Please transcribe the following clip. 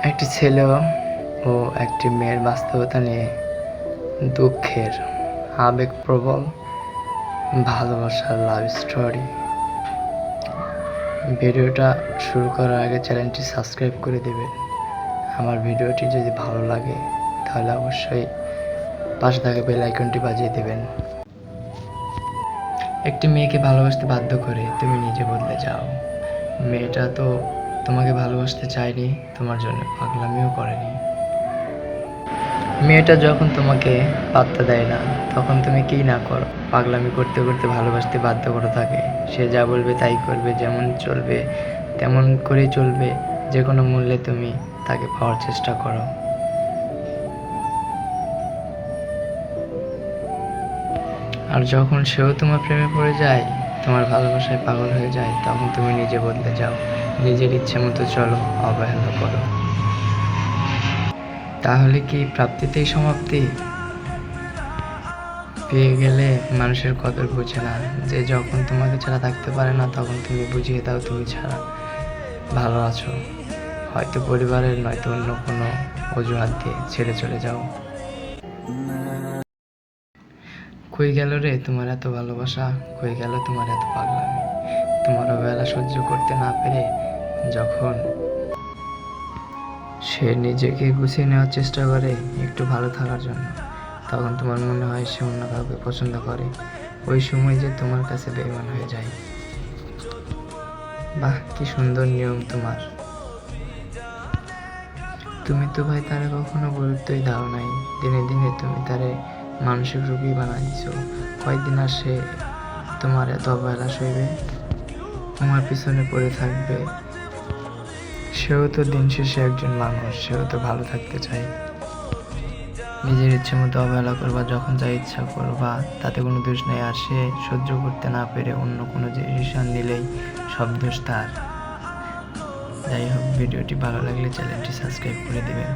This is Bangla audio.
একটি ছেলে ও একটি মেয়ের বাস্তবতা নিয়ে দুঃখের আবেগপ্রবল ভালোবাসার লাভ স্টোরি। ভিডিওটা শুরু করার আগে চ্যানেলটি সাবস্ক্রাইব করে দেবেন। আমার ভিডিওটি যদি ভালো লাগে তাহলে অবশ্যই পাশে থাকা বেল আইকনটি বাজিয়ে দেবেন। একটি মেয়েকে ভালোবাসতে বাধ্য করে তুমি নিজে বদলে যাও। মেয়েটা তো তোমাকে ভালোবাসতে চায়নি, তোমার জন্য পাগলামিও করেনি। মেয়েটা যখন তোমাকে পাত্তা দেয় না তখন তুমি কি না করো, পাগলামি করতে করতে ভালোবাসতে বাধ্য করে থাকে। সে যা বলবে তাই করবে, যেমন চলবে তেমন করেই চলবে, যে কোনো মূল্যে তুমি তাকে পাওয়ার চেষ্টা করো। আর যখন সেও তোমার প্রেমে পড়ে যায়, তোমার ভালোবাসায় পাগল হয়ে যায়, তখন তুমি নিজে বদলে যাও, নিজের ইচ্ছে মতো চলো, অবহেলা করো। তাহলে কি প্রাপ্তিতেই সমাপ্তি? পেয়ে গেলে মানুষের কদর বোঝে না, যে যখন তোমাকে ছাড়া থাকতে পারে না তখন তুমি বুঝিয়ে দাও তুমি ছাড়া ভালো আছো। হয়তো পরিবারের নয়তো অন্য কোনো অজুহাত দিয়ে ছেড়ে চলে যাও। কই গেল রে তোমার এত ভালোবাসা, কই গেল তোমার এত পাগলামি? তোমার অবহেলা সহ্য করতে না পেরে যখন সে নিজেকে গুছিয়ে নেওয়ার চেষ্টা করে একটু ভালো থাকার জন্য, তখন তোমার মনে হয় সে অন্য কাউকে পছন্দ করে। ওই সময় যে তোমার কাছে বেঈমান হয়ে যায়। বাহ, কি সুন্দর নিয়ম তোমার। তুমি তো ভাই তারে কখনো গুরুত্বই দাও নাই। দিনে দিনে তুমি তারে মানসিক রোগী বানাই দিছো। কয়দিন আর সে তোমার এত অবহেলা সইবে, তোমার পিছনে পড়ে থাকবে? সেও তো দিন শেষে একজন মানুষ, সেও তো ভালো থাকতে চায়। নিজের ইচ্ছে মতো অবহেলা করবা, যখন যা ইচ্ছা করবা, তাতে কোনো দোষ নেই। আর সে সহ্য করতে না পেরে অন্য কোনো ডিসিশন নিলেই সব দোষ তার। যাই হোক, ভিডিওটি ভালো লাগলে চ্যানেলটি সাবস্ক্রাইব করে দেবেন।